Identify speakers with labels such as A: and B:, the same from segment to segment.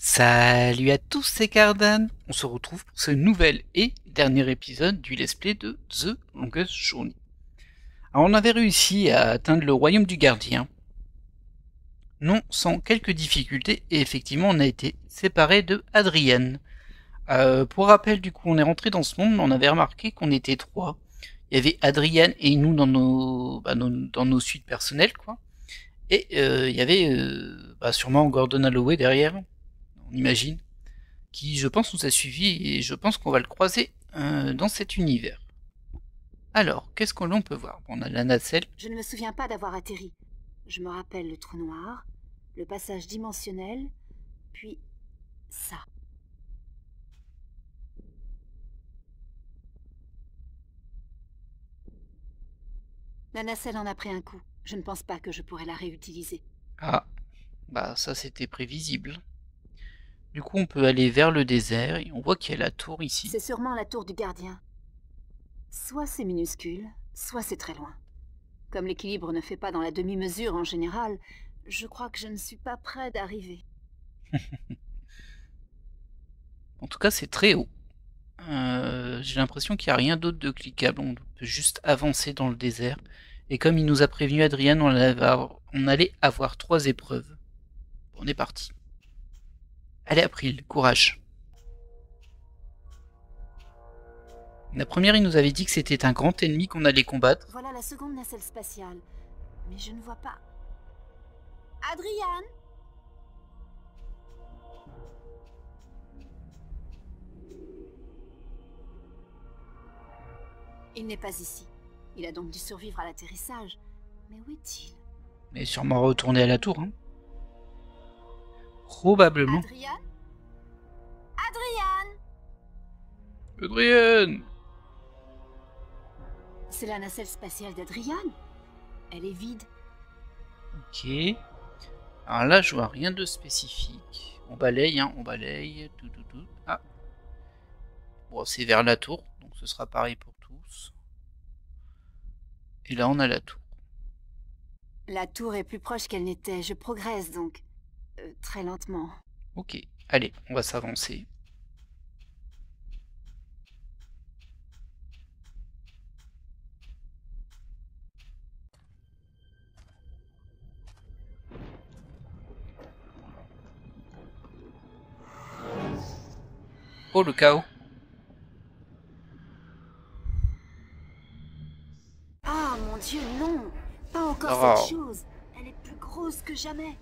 A: Salut à tous, c'est Cardan. On se retrouve pour ce nouvel et dernier épisode du let's play de The Longest Journey. Alors on avait réussi à atteindre le royaume du gardien, non sans quelques difficultés, et effectivement on a été séparés de Adrienne. Pour rappel, du coup, on est rentré dans ce monde, mais on avait remarqué qu'on était trois. Il y avait Adrienne et nous dans nos suites personnelles, quoi. Et il y avait sûrement Gordon Holloway derrière, on imagine, qui je pense nous a suivis et je pense qu'on va le croiser dans cet univers. Alors, qu'est-ce que l'on peut voir? On a la nacelle.
B: Je ne me souviens pas d'avoir atterri. Je me rappelle le trou noir, le passage dimensionnel, puis ça. La nacelle en a pris un coup. Je ne pense pas que je pourrais la réutiliser.
A: Ah, bah ça c'était prévisible. Du coup on peut aller vers le désert et on voit qu'il y a la tour ici.
B: C'est sûrement la tour du gardien. Soit c'est minuscule, soit c'est très loin. Comme l'équilibre ne fait pas dans la demi-mesure en général, je crois que je ne suis pas près d'arriver.
A: En tout cas c'est très haut. J'ai l'impression qu'il n'y a rien d'autre de cliquable, on peut juste avancer dans le désert. Et comme il nous a prévenu Adrien, on allait avoir 3 épreuves. On est parti. Allez April, courage. La première, il nous avait dit que c'était un grand ennemi qu'on allait combattre.
B: Voilà la seconde nacelle spatiale. Mais je ne vois pas... Adrian! Il n'est pas ici. Il a donc dû survivre à l'atterrissage. Mais où est-il?
A: Mais sûrement retourner à la tour, hein. Probablement.
B: Adrian? Adrian!
A: Adrien!
B: C'est la nacelle spatiale d'Adrian. Elle est vide.
A: Ok. Alors là, je vois rien de spécifique. On balaye, hein, on balaye. Tout. Ah. Bon, c'est vers la tour, donc ce sera pareil pour tous. Et là, on a la tour.
B: La tour est plus proche qu'elle n'était. Je progresse donc. Très lentement.
A: Ok. Allez, on va s'avancer. Oh, le chaos.
B: Ah, mon Dieu, non! Pas encore
A: Oh.
B: cette chose. Elle est plus grosse que jamais.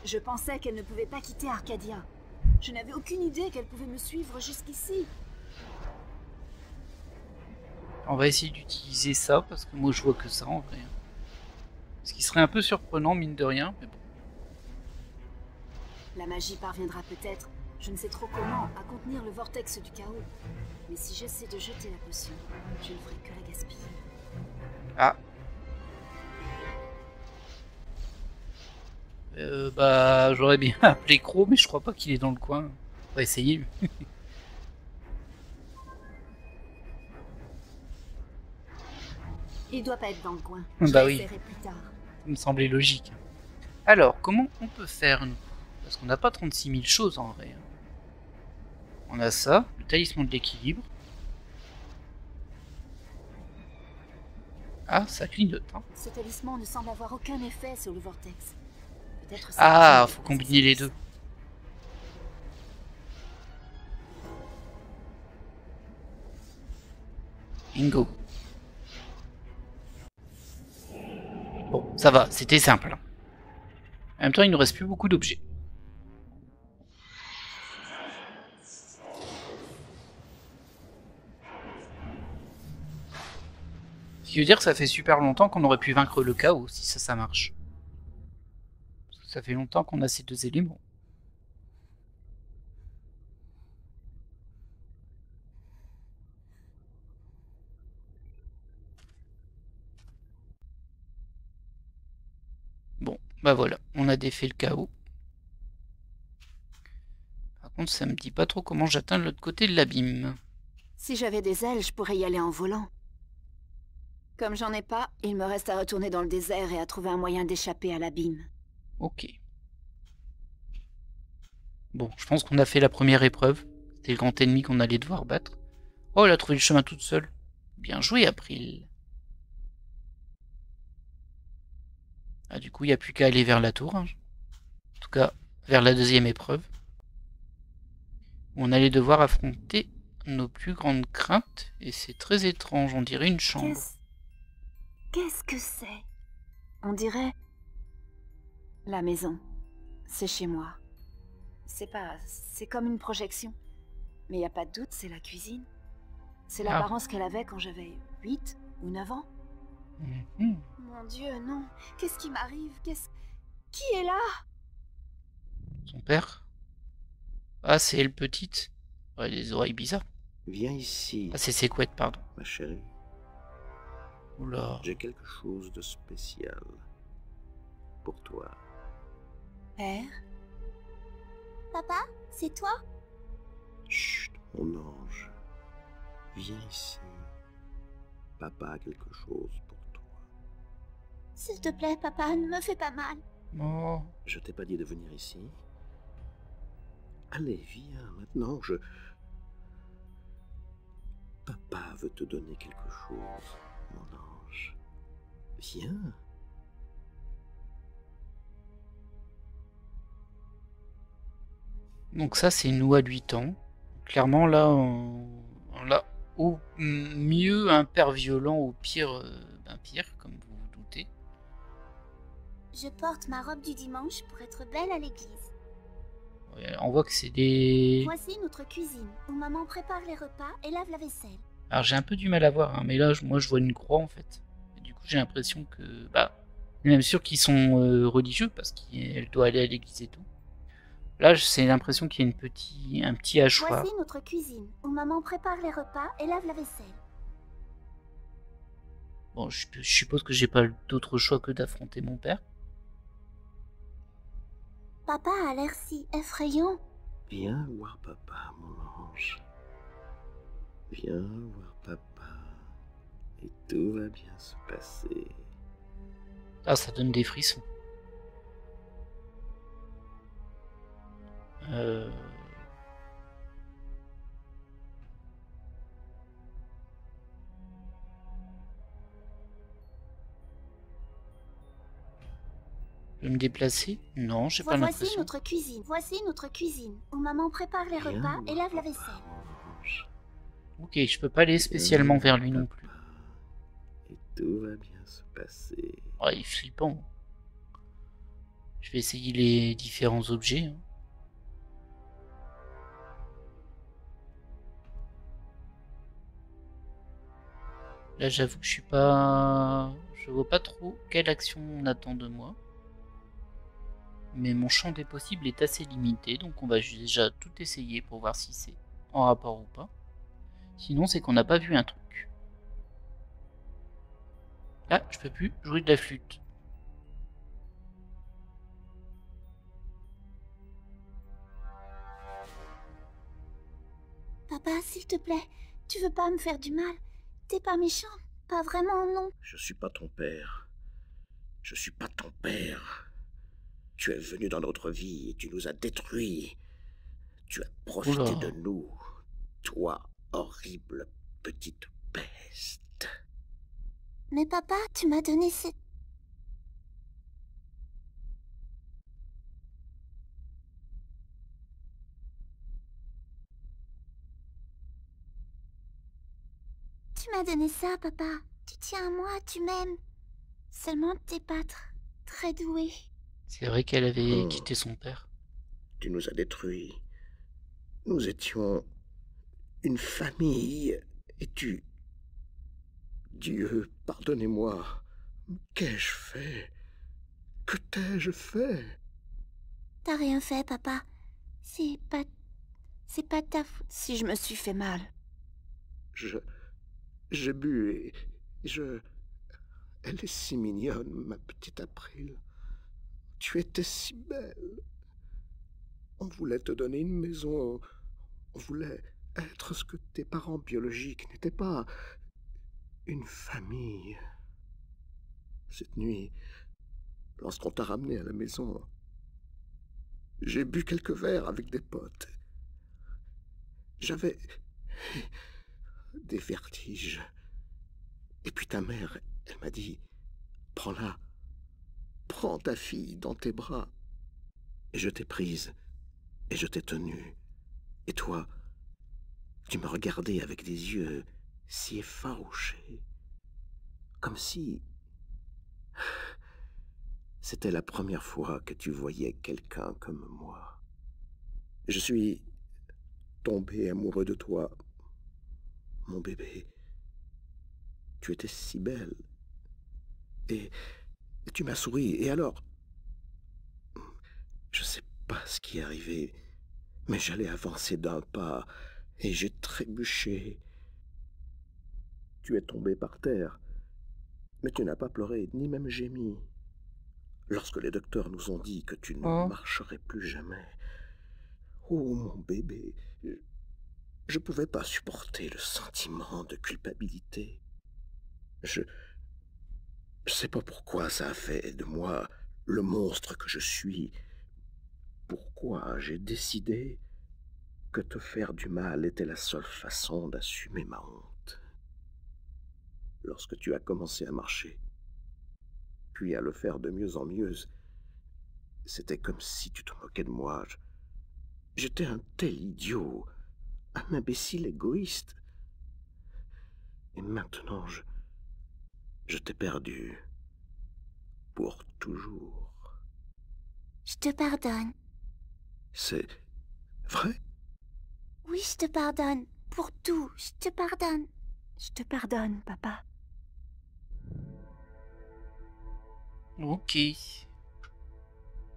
B: Je pensais qu'elle ne pouvait pas quitter Arcadia. Je n'avais aucune idée qu'elle pouvait me suivre jusqu'ici.
A: On va essayer d'utiliser ça, parce que moi je vois que ça en vrai. Ce qui serait un peu surprenant, mine de rien, mais bon.
B: La magie parviendra peut-être, je ne sais trop comment, à contenir le vortex du chaos. Mais si j'essaie de jeter la potion, je ne ferai que la gaspiller.
A: Ah. J'aurais bien appelé Crow, mais je crois pas qu'il est dans le coin. On va essayer.
B: Il doit pas être dans le coin.
A: Bah
B: Je
A: oui.
B: l'essaierai plus tard.
A: Ça me semblait logique. Alors, comment on peut faire, nous? Parce qu'on n'a pas 36 000 choses en vrai. On a ça, le talisman de l'équilibre. Ah, ça clignote, hein.
B: Ce talisman ne semble avoir aucun effet sur le vortex. Peut-être
A: Ah, faut combiner les deux. Bingo. Bon, ça va, c'était simple. En même temps, il ne nous reste plus beaucoup d'objets. Ce qui veut dire que ça fait super longtemps qu'on aurait pu vaincre le chaos, si ça marche. Parce que ça fait longtemps qu'on a ces deux éléments. Bon, bah voilà, on a défait le chaos. Par contre, ça me dit pas trop comment j'atteins l'autre côté de l'abîme.
B: Si j'avais des ailes, je pourrais y aller en volant. Comme j'en ai pas, il me reste à retourner dans le désert et à trouver un moyen d'échapper à l'abîme.
A: Ok. Bon, je pense qu'on a fait la première épreuve. C'était le grand ennemi qu'on allait devoir battre. Oh, elle a trouvé le chemin toute seule. Bien joué, April. Ah, du coup, il n'y a plus qu'à aller vers la tour. Hein. En tout cas, vers la deuxième épreuve. Où on allait devoir affronter nos plus grandes craintes. Et c'est très étrange, on dirait une chambre.
B: Qu'est-ce que c'est? On dirait... La maison. C'est chez moi. C'est comme une projection. Mais y a pas de doute, c'est la cuisine. C'est l'apparence qu'elle avait quand j'avais 8 ou 9 ans. Mon Dieu, non. Qu'est-ce qui m'arrive? Qui est là?
A: Son père? Ah, c'est elle petite. Ouais, des oreilles bizarres.
C: Viens ici.
A: Ah, c'est ses couettes, pardon.
C: Ma chérie.
A: Oula.
C: J'ai quelque chose de spécial pour toi.
B: Père? Papa, c'est toi?
C: Chut, mon ange. Viens ici. Papa a quelque chose pour toi.
B: S'il te plaît, papa, ne me fais pas mal.
A: Oh.
C: Je t'ai pas dit de venir ici. Allez, viens, maintenant, Papa veut te donner quelque chose, mon ange. Viens.
A: Donc ça, c'est nous à 8 ans. Clairement, là, on l'a au mieux un père violent, au pire, un pire, comme vous vous doutez.
D: Je porte ma robe du dimanche pour être belle à l'église.
A: Ouais, on voit que c'est des...
D: Voici notre cuisine, où maman prépare les repas et lave la vaisselle.
A: Alors j'ai un peu du mal à voir, hein, mais là, moi, je vois une croix, en fait. Et du coup, j'ai l'impression que... Bah, je suis même sûr qu'ils sont religieux, parce qu'elle doit aller à l'église et tout. Là, j'ai l'impression qu'il y a un petit hachoir.
D: Voici notre cuisine, où maman prépare les repas et lave la vaisselle.
A: Bon, je suppose que j'ai pas d'autre choix que d'affronter mon père.
D: Papa a l'air si effrayant.
C: Viens voir papa, mon ange. Viens voir papa. Et tout va bien se passer.
A: Ah, ça donne des frissons. Je vais me déplacer? Non, j'ai pas l'impression.
D: Voici notre cuisine. Voici notre cuisine, où maman prépare les repas et lave la vaisselle.
A: Ok, je peux pas aller spécialement vers lui non plus.
C: Et tout va bien se passer.
A: Oh, il est flippant. Je vais essayer les différents objets. Hein. Là, j'avoue que je suis pas... Je vois pas trop quelle action on attend de moi. Mais mon champ des possibles est assez limité, donc on va déjà tout essayer pour voir si c'est en rapport ou pas. Sinon, c'est qu'on n'a pas vu un truc. Ah, je peux plus jouer de la flûte.
D: Papa, s'il te plaît, tu veux pas me faire du mal? T'es pas méchant? Pas vraiment, non?
C: Je suis pas ton père. Je suis pas ton père. Tu es venu dans notre vie et tu nous as détruits. Tu as profité
A: Oula.
C: de nous. Toi, horrible petite peste.
D: Mais papa, tu m'as donné cette... Tu m'as donné ça, papa. Tu tiens à moi, tu m'aimes. Seulement, t'es pas très doué.
A: C'est vrai qu'elle avait quitté son père.
C: Tu nous as détruits. Nous étions une famille et tu... Dieu, pardonnez-moi. Qu'ai-je fait? Que t'ai-je fait?
D: T'as rien fait, papa. C'est pas ta faute.
B: Si je me suis fait mal.
C: J'ai bu et je... Elle est si mignonne, ma petite April. Tu étais si belle. On voulait te donner une maison. On voulait être ce que tes parents biologiques n'étaient pas. Une famille. Cette nuit, lorsqu'on t'a ramené à la maison, J'ai bu quelques verres avec des potes. J'avais des vertiges. Et puis ta mère, elle m'a dit, prends-la, prends ta fille dans tes bras. Et je t'ai prise, et je t'ai tenue. Et toi, tu me regardais avec des yeux si effarouchés, comme si c'était la première fois que tu voyais quelqu'un comme moi. Je suis tombé amoureux de toi, mon bébé. Tu étais si belle. Et tu m'as souri. Et alors, je sais pas ce qui est arrivé, mais j'allais avancer d'un pas et j'ai trébuché. Tu es tombé par terre, mais tu n'as pas pleuré ni même gémi. Lorsque les docteurs nous ont dit que tu ne
A: Oh.
C: marcherais plus jamais. Oh, mon bébé, je pouvais pas supporter le sentiment de culpabilité. Je sais pas pourquoi ça a fait de moi le monstre que je suis. Pourquoi j'ai décidé que te faire du mal était la seule façon d'assumer ma honte. Lorsque tu as commencé à marcher, puis à le faire de mieux en mieux, c'était comme si tu te moquais de moi. J'étais un tel idiot, un imbécile égoïste. Et maintenant, je t'ai perdu. Pour toujours.
D: Je te pardonne.
C: C'est vrai?
D: Oui, je te pardonne. Pour tout, je te pardonne.
B: Je te pardonne, papa.
A: Ok.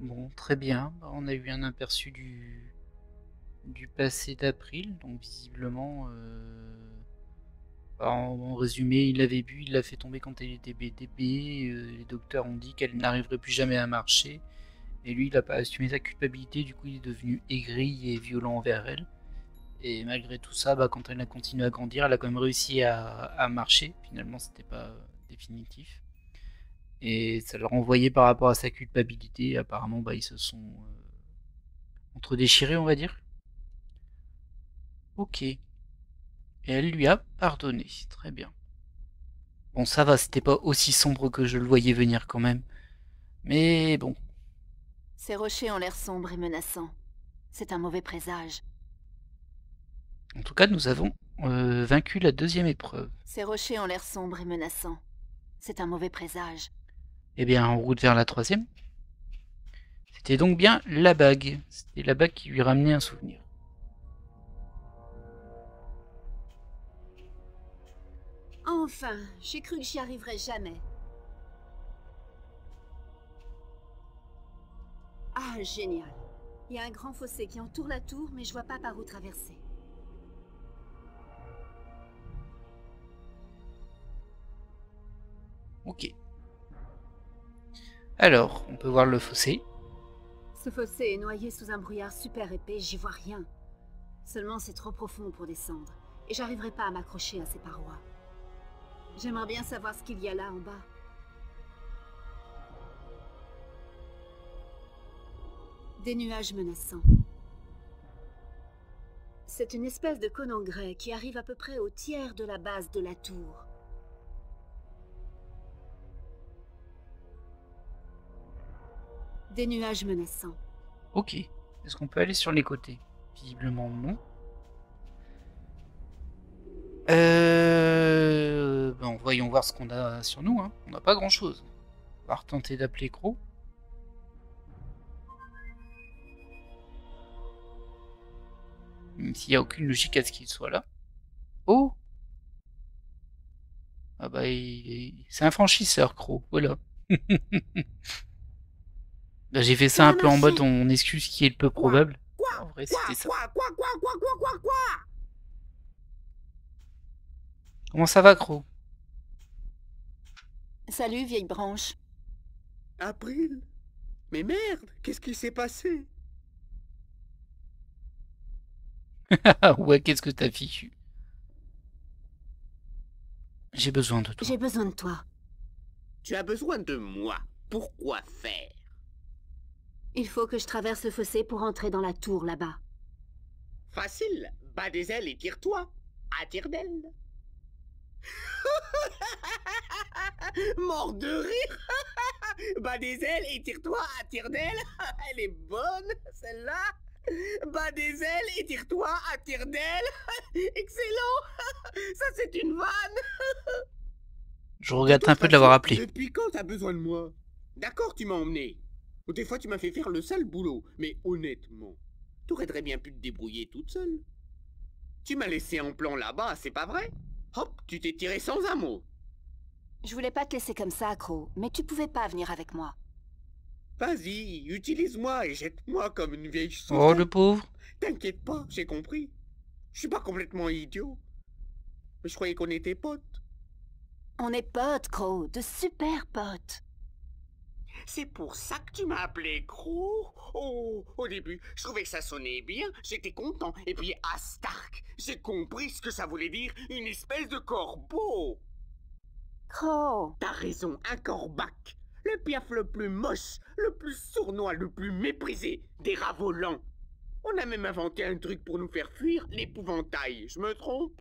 A: Bon, très bien. Bah, on a eu un aperçu du passé d'April, donc visiblement, en résumé, il l'avait bu, il l'a fait tomber quand elle était bébé, les docteurs ont dit qu'elle n'arriverait plus jamais à marcher, et lui il n'a pas assumé sa culpabilité, du coup il est devenu aigri et violent envers elle, et malgré tout ça, quand elle a continué à grandir, elle a quand même réussi à marcher, finalement c'était pas définitif, et ça le renvoyait par rapport à sa culpabilité, apparemment ils se sont entre-déchirés, on va dire. Ok. Et elle lui a pardonné. Très bien. Bon, ça va, c'était pas aussi sombre que je le voyais venir quand même. Mais bon.
B: Ces rochers ont l'air sombres et menaçants. C'est un mauvais présage.
A: En tout cas, nous avons vaincu la deuxième épreuve.
B: Ces rochers ont l'air sombres et menaçants. C'est un mauvais présage.
A: Eh bien, en route vers la troisième. C'était donc bien la bague. C'était la bague qui lui ramenait un souvenir.
B: Enfin, j'ai cru que j'y arriverais jamais. Ah, génial. Il y a un grand fossé qui entoure la tour, mais je vois pas par où traverser.
A: Ok. Alors, on peut voir le fossé.
B: Ce fossé est noyé sous un brouillard super épais, j'y vois rien. Seulement c'est trop profond pour descendre, et j'arriverai pas à m'accrocher à ces parois. J'aimerais bien savoir ce qu'il y a là en bas. Des nuages menaçants. C'est une espèce de cône en grès qui arrive à peu près au tiers de la base de la tour. Des nuages menaçants.
A: Ok. Est-ce qu'on peut aller sur les côtés? Visiblement non. Voyons voir ce qu'on a sur nous. Hein. On n'a pas grand chose. On va retenter d'appeler Crow. Même s'il n'y a aucune logique à ce qu'il soit là. Oh! Ah bah, c'est un franchisseur, Crow. Voilà. Bah, j'ai fait ça un peu en mode on excuse qui est le peu probable. En vrai, c'était ça. Comment ça va, Crow?
B: Salut, vieille branche.
E: April? Mais merde, qu'est-ce qui s'est passé?
A: Ouais, qu'est-ce que t'as fichu? J'ai besoin de toi.
B: J'ai besoin de toi.
E: Tu as besoin de moi. Pourquoi faire?
B: Il faut que je traverse le fossé pour entrer dans la tour là-bas.
E: Facile. Bats des ailes et tire-toi. À tire d'aile. Mort de rire. Bats des ailes et tire-toi à tire d'aile. Elle est bonne, celle-là. Bats des ailes et tire-toi à tire d'aile. Excellent. Ça, c'est une vanne.
A: Je regrette un peu de l'avoir appelé.
E: Depuis quand t'as besoin de moi? D'accord, tu m'as emmené. Des fois, tu m'as fait faire le sale boulot. Mais honnêtement, t'aurais très bien pu te débrouiller toute seule. Tu m'as laissé en plan là-bas, c'est pas vrai? Hop, tu t'es tiré sans un mot.
B: Je voulais pas te laisser comme ça, Crow, mais tu pouvais pas venir avec moi.
E: Vas-y, utilise-moi et jette-moi comme une vieille
A: Oh,
E: sauterelle.
A: le pauvre.
E: T'inquiète pas, j'ai compris. Je suis pas complètement idiot. Mais je croyais qu'on était potes.
B: On est potes, Crow, de super potes.
E: C'est pour ça que tu m'as appelé Crow? Oh, au début, je trouvais que ça sonnait bien, j'étais content. Et puis à Stark, j'ai compris ce que ça voulait dire, une espèce de corbeau.
B: Crow,
E: T'as raison, un corbac. Le piaf le plus moche, le plus sournois, le plus méprisé des rats volants. On a même inventé un truc pour nous faire fuir l'épouvantail, je me trompe?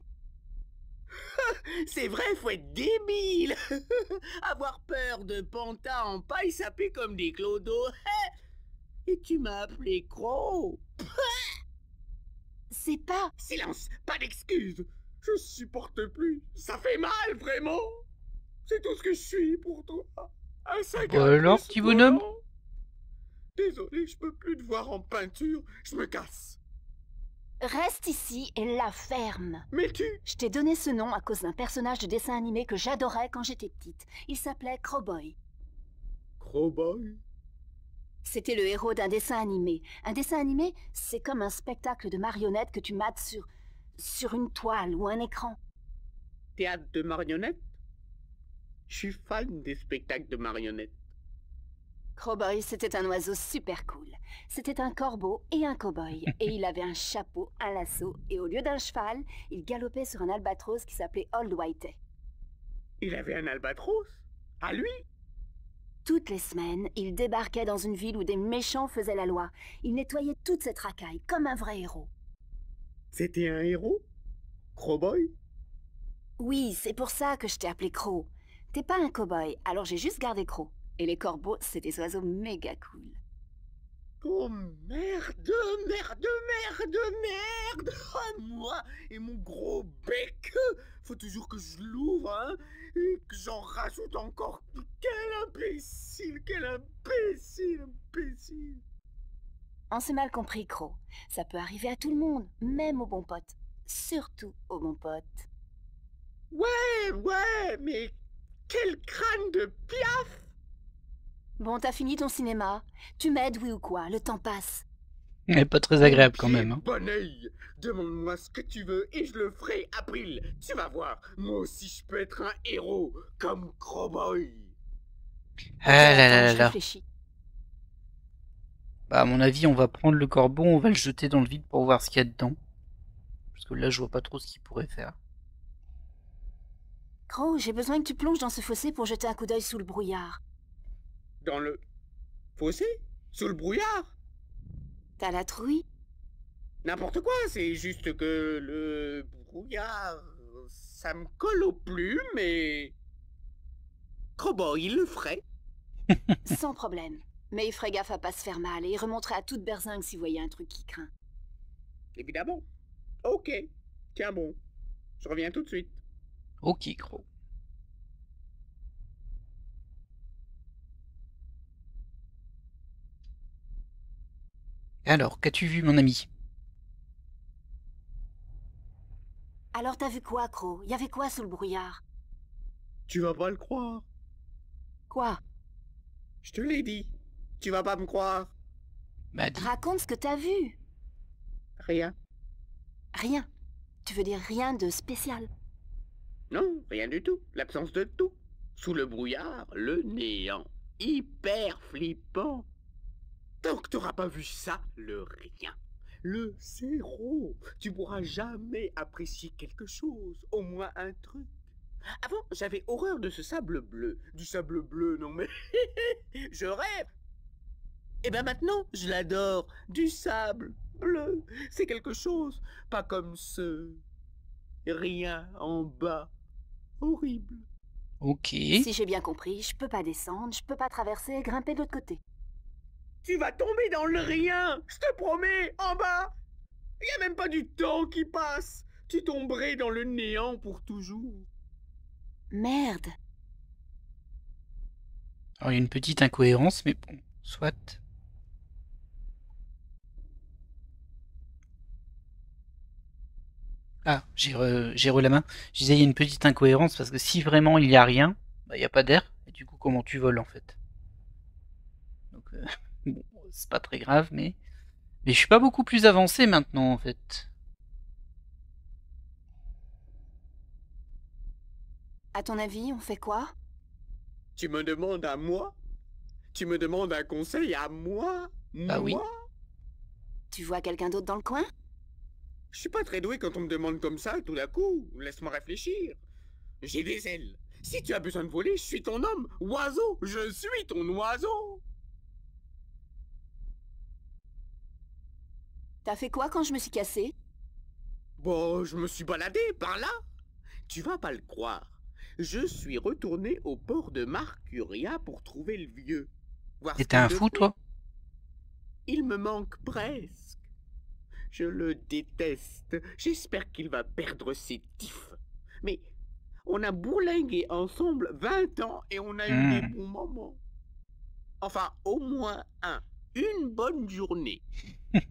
E: C'est vrai, faut être débile. Avoir peur de pantas en paille sapée comme des clodos. Et tu m'as appelé Crow.
B: c'est pas...
E: Silence, pas d'excuses. Je supporte plus. Ça fait mal, vraiment. C'est tout ce que je suis pour toi. Un sac à
A: Alors,
E: puce
A: petit bonhomme.
E: volant. Désolé, je peux plus te voir en peinture. Je me casse.
B: Reste ici et la ferme.
E: Mais tu...
B: Je t'ai donné ce nom à cause d'un personnage de dessin animé que j'adorais quand j'étais petite. Il s'appelait Crowboy.
E: Crowboy?
B: C'était le héros d'un dessin animé. Un dessin animé, c'est comme un spectacle de marionnettes que tu mates sur une toile ou un écran.
E: Théâtre de marionnettes? Je suis fan des spectacles de marionnettes.
B: Crowboy, c'était un oiseau super cool. C'était un corbeau et un cow-boy. Et il avait un chapeau, un lasso, et au lieu d'un cheval, il galopait sur un albatros qui s'appelait Old Whitey.
E: Il avait un albatros? À lui?
B: Toutes les semaines, il débarquait dans une ville où des méchants faisaient la loi. Il nettoyait toute cette racaille, comme un vrai héros.
E: C'était un héros? Crowboy?
B: Oui, c'est pour ça que je t'ai appelé Crow. T'es pas un cow-boy, alors j'ai juste gardé Crow. Et les corbeaux, c'est des oiseaux méga cool.
E: Oh merde, merde, merde, merde! Oh, moi et mon gros bec! Faut toujours que je l'ouvre, hein? Et que j'en rajoute encore. Quel imbécile, quel imbécile, imbécile!
B: On s'est mal compris, Crow. Ça peut arriver à tout le monde, même aux bons potes. Surtout aux bons potes.
E: Ouais, mais quel crâne de piaf!
B: Bon, t'as fini ton cinéma. Tu m'aides, oui ou quoi? Le temps passe.
A: Elle est pas très agréable quand même. Hein.
E: Bonneille, demande-moi ce que tu veux et je le ferai, April. Tu vas voir, moi aussi je peux être un héros, comme Crowboy.
A: Ah là là là
B: Je
A: là.
B: réfléchis.
A: Bah, à mon avis, on va prendre le corbeau, on va le jeter dans le vide pour voir ce qu'il y a dedans. Parce que là, je vois pas trop ce qu'il pourrait faire.
B: Crow, j'ai besoin que tu plonges dans ce fossé pour jeter un coup d'œil sous le brouillard.
E: Dans le fossé? Sous le brouillard?
B: T'as la trouille?
E: N'importe quoi, c'est juste que le brouillard, ça me colle au plus, mais... Crowboy, il le ferait.
B: Sans problème. Mais il ferait gaffe à pas se faire mal et il remonterait à toute berzingue s'il voyait un truc qui craint.
E: Évidemment. Ok, tiens bon, je reviens tout de suite.
A: Ok, Crow. Alors, qu'as-tu vu, mon ami?
B: Alors t'as vu quoi, Crow? Y avait quoi sous le brouillard?
E: Tu vas pas le croire.
B: Quoi?
E: Je te l'ai dit. Tu vas pas me croire.
A: Bah, dis.
B: Raconte ce que t'as vu.
E: Rien.
B: Rien. Tu veux dire rien de spécial?
E: Non, rien du tout. L'absence de tout. Sous le brouillard, le néant. Hyper flippant. Tant que t'auras pas vu ça, le rien. Le zéro. Tu pourras jamais apprécier quelque chose. Au moins un truc. Avant, j'avais horreur de ce sable bleu. Du sable bleu, non mais... Je rêve. Et ben maintenant, je l'adore. Du sable bleu, c'est quelque chose. Pas comme ce rien en bas. Horrible.
A: Ok.
B: Si j'ai bien compris, je peux pas descendre, je peux pas traverser et grimper de l'autre côté.
E: Tu vas tomber dans le rien, je te promets, en bas. Il y a même pas du temps qui passe. Tu tomberais dans le néant pour toujours.
B: Merde.
A: Alors il y a une petite incohérence, mais bon, soit. Ah, j'ai re la main. Je disais il y a une petite incohérence parce que si vraiment il y a rien, bah il y a pas d'air. Et du coup, comment tu voles en fait? Donc bon, c'est pas très grave, mais je suis pas beaucoup plus avancé maintenant en fait.
B: À ton avis, on fait quoi?
E: Tu me demandes à moi? Tu me demandes un conseil à moi?
A: Bah oui.
E: Moi?
B: Tu vois quelqu'un d'autre dans le coin?
E: Je suis pas très doué quand on me demande comme ça, tout d'un coup. Laisse-moi réfléchir. J'ai des ailes. Si tu as besoin de voler, je suis ton homme. Oiseau, je suis ton oiseau.
B: T'as fait quoi quand je me suis cassée?
E: Bon, je me suis baladé par là. Tu vas pas le croire. Je suis retourné au port de Marcuria pour trouver le vieux. Voir ce
A: T'étais
E: qu'il
A: un fou
E: devenait.
A: toi?
E: Il me manque presque. Je le déteste. J'espère qu'il va perdre ses tifs. Mais on a bourlingué ensemble 20 ans et on a eu des bons moments. Enfin, au moins un. Une bonne journée.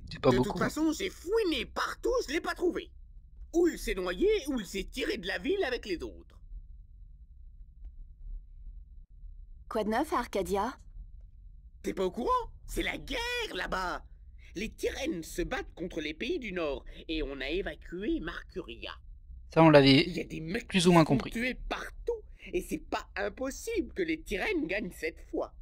A: C'est pas
E: De
A: beaucoup.
E: toute façon, j'ai fouiné partout, je l'ai pas trouvé. Ou il s'est noyé, ou il s'est tiré de la ville avec les autres.
B: Quoi de neuf à Arcadia?
E: T'es pas au courant? C'est la guerre là-bas. Les Tyrènes se battent contre les pays du Nord et on a évacué Marcuria.
A: Ça on
E: Il
A: l'avait
E: y a des mecs
A: plus ou moins
E: qui sont
A: compris.
E: tués partout et c'est pas impossible que les Tyrènes gagnent cette fois.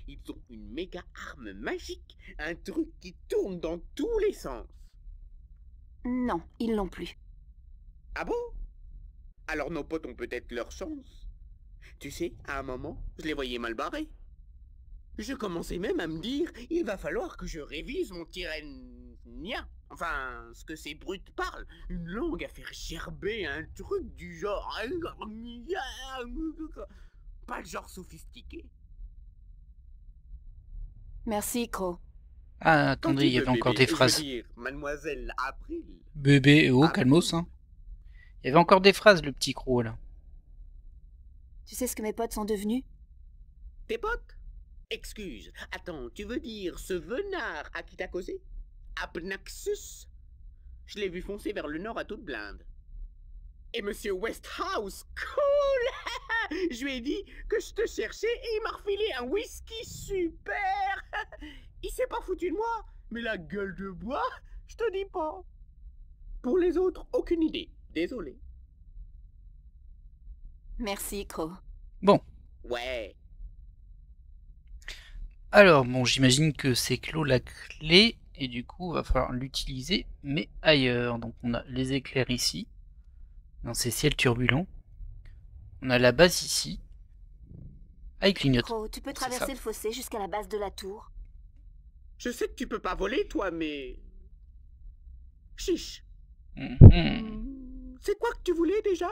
E: Ils ont une méga arme magique, un truc qui tourne dans tous les sens.
B: Non, ils l'ont plus.
E: Ah bon? Alors nos potes ont peut-être leur chance. Tu sais, à un moment, je les voyais mal barrés. Je commençais même à me dire, il va falloir que je révise mon tyrannien. Enfin, ce que ces brutes parlent. Une langue à faire gerber un truc du genre... Pas le genre sophistiqué.
B: Merci, Crow.
A: Ah
E: Quand
A: attendez,
E: tu
A: il y
E: veux,
A: avait encore
E: bébé,
A: des phrases.
E: Je veux dire, mademoiselle April.
A: Bébé, oh,
E: April.
A: calmos, hein. Il y avait encore des phrases, le petit croc, là.
B: Tu sais ce que mes potes sont devenus?
E: Tes potes? Excuse. Attends, tu veux dire ce venard à qui t'as causé? Abnaxus? Je l'ai vu foncer vers le nord à toute blinde. Et Monsieur Westhouse, cool! Je lui ai dit que je te cherchais et il m'a refilé un whisky super! Il s'est pas foutu de moi, mais la gueule de bois, je te dis pas. Pour les autres, aucune idée. Désolé.
B: Merci, Crow.
A: Bon.
E: Ouais.
A: Alors, bon, j'imagine que c'est clos la clé, et du coup, va falloir l'utiliser, mais ailleurs. Donc, on a les éclairs ici, dans ces ciels turbulents. On a la base ici. Ah, il clignote.
B: Crow, tu peux
A: C'est
B: traverser
A: ça.
B: le fossé jusqu'à la base de la tour.
E: Je sais que tu peux pas voler, toi, mais... Chiche. C'est quoi que tu voulais, déjà?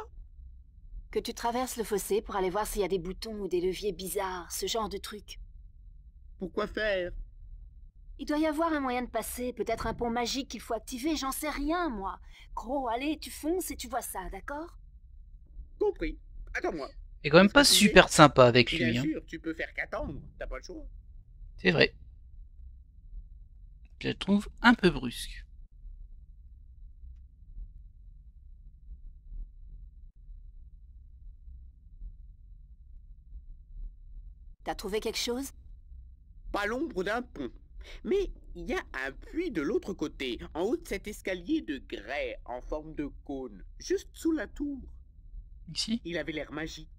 B: Que tu traverses le fossé pour aller voir s'il y a des boutons ou des leviers bizarres, ce genre de truc.
E: Pourquoi faire?
B: Il doit y avoir un moyen de passer, peut-être un pont magique qu'il faut activer, j'en sais rien, moi. Crow, allez, tu fonces et tu vois ça, d'accord?
E: Compris. Attends-moi.
A: Et quand même pas
E: Est-ce que tu
A: super sympa avec
E: Bien
A: lui, hein.
E: sûr, tu peux faire qu'attendre. T'as pas le choix.
A: C'est vrai. Je le trouve un peu brusque.
B: T'as trouvé quelque chose?
E: Pas l'ombre d'un pont. Mais il y a un puits de l'autre côté, en haut de cet escalier de grès en forme de cône, juste sous la tour.
A: Ici?
E: Il avait l'air magique.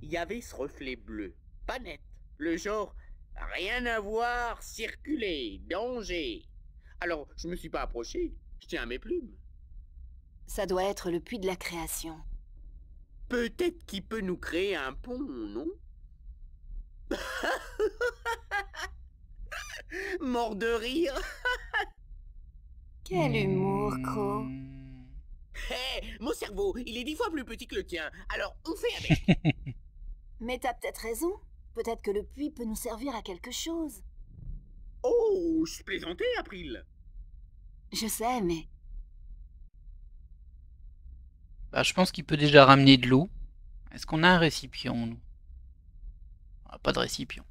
E: Il y avait ce reflet bleu, pas net, le genre rien à voir, circuler, danger. Alors je me suis pas approché, je tiens à mes plumes.
B: Ça doit être le puits de la création.
E: Peut-être qu'il peut nous créer un pont, non? mort de rire.
B: Quel humour, Crow.
E: Hé, mon cerveau, il est 10 fois plus petit que le tien, alors on fait avec.
B: Mais t'as peut-être raison. Peut-être que le puits peut nous servir à quelque chose.
E: Oh, je plaisantais, April.
B: Je sais, mais...
A: Bah, je pense qu'il peut déjà ramener de l'eau. Est-ce qu'on a un récipient, nous? On n'a pas de récipient.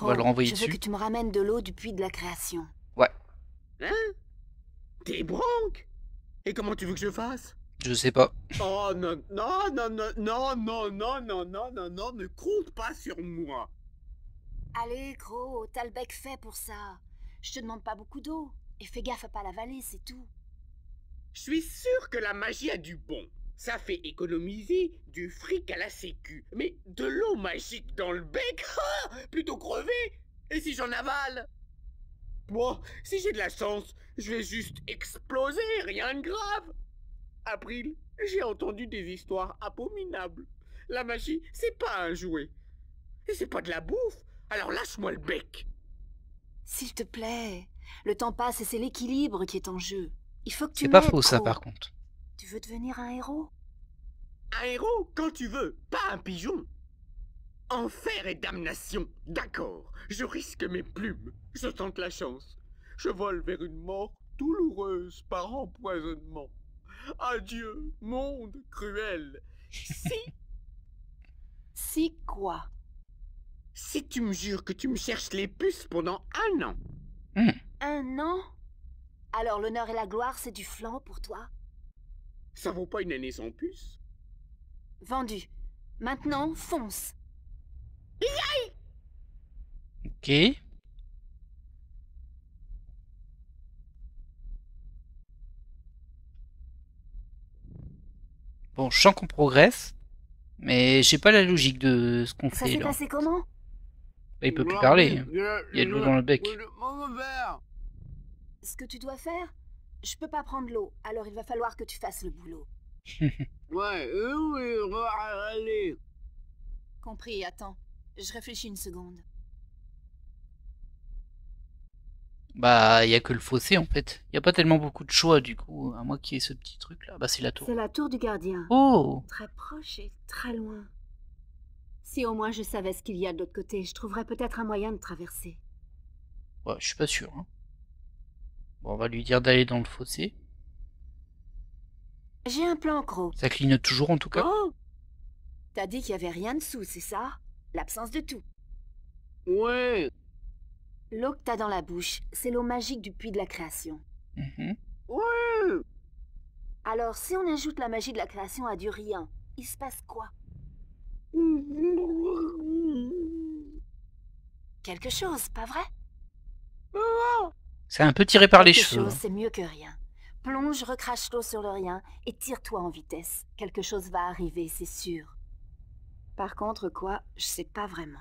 A: On va le renvoyer
B: je veux
A: dessus.
B: que tu me ramènes de l'eau du puits de la création.
A: Ouais,
E: Hein? T'es branque? Et comment tu veux que je fasse?
A: je sais pas.
E: Oh non, non, non, non, non, non, non, non, non, non, non, ne compte pas sur moi.
B: Allez, Crow, t'as le bec fait pour ça. Je te demande pas beaucoup d'eau. Et fais gaffe à pas l'avaler, c'est tout.
E: Je suis sûr que la magie a du bon. Ça fait économiser du fric à la sécu. Mais de l'eau magique dans le bec, plutôt crever. Et si j'en avale? Bon, si j'ai de la chance, je vais juste exploser, rien de grave. April, j'ai entendu des histoires abominables. La magie, c'est pas un jouet. Et c'est pas de la bouffe. Alors lâche-moi le bec.
B: S'il te plaît, le temps passe et c'est l'équilibre qui est en jeu. Il faut que tu
A: C'est pas
B: m'aides,
A: faux, ça,
B: Crow.
A: par contre.
B: Tu veux devenir un héros?
E: Un héros, quand tu veux, pas un pigeon. Enfer et damnation, d'accord. Je risque mes plumes. Je tente la chance. Je vole vers une mort douloureuse par empoisonnement. Adieu, monde cruel.
B: Si quoi?
E: Si tu me jures que tu me cherches les puces pendant 1 an.
B: Un an? Alors l'honneur et la gloire, c'est du flan pour toi?
E: Ça vaut pas une année sans puce?
B: Vendu. Maintenant, fonce.
A: Ok. Bon, je sens qu'on progresse, mais j'ai pas la logique de ce qu'on
B: Ça
A: fait
B: s'est
A: là.
B: passé comment?
A: Bah, il peut plus parler. Il y a de l'eau dans le bec.
B: Ce que tu dois faire? Je peux pas prendre l'eau, alors il va falloir que tu fasses le boulot.
E: Ouais, oui, allez.
B: Compris, attends. Je réfléchis une seconde.
A: Bah, il y a que le fossé en fait. Il y a pas tellement beaucoup de choix du coup, à moins qu'il y ait ce petit truc là. Bah, c'est la tour.
B: C'est la tour du gardien.
A: Oh!
B: Très proche et très loin. Si au moins je savais ce qu'il y a de l'autre côté, je trouverais peut-être un moyen de traverser.
A: Ouais, je suis pas sûr. Hein. Bon, on va lui dire d'aller dans le fossé.
B: J'ai un plan, Crow.
A: Ça clignote toujours en tout cas.
B: Oh! T'as dit qu'il y avait rien dessous, c'est ça? L'absence de tout.
E: Ouais.
B: L'eau que t'as dans la bouche, c'est l'eau magique du puits de la création.
E: Ouais.
B: Alors, si on ajoute la magie de la création à du rien, il se passe quoi? Quelque chose, pas vrai?
A: C'est un peu tiré par les
B: Quelque
A: cheveux.
B: chose, c'est mieux que rien. Plonge, recrache l'eau sur le rien et tire-toi en vitesse. Quelque chose va arriver, c'est sûr. Par contre, quoi, je sais pas vraiment.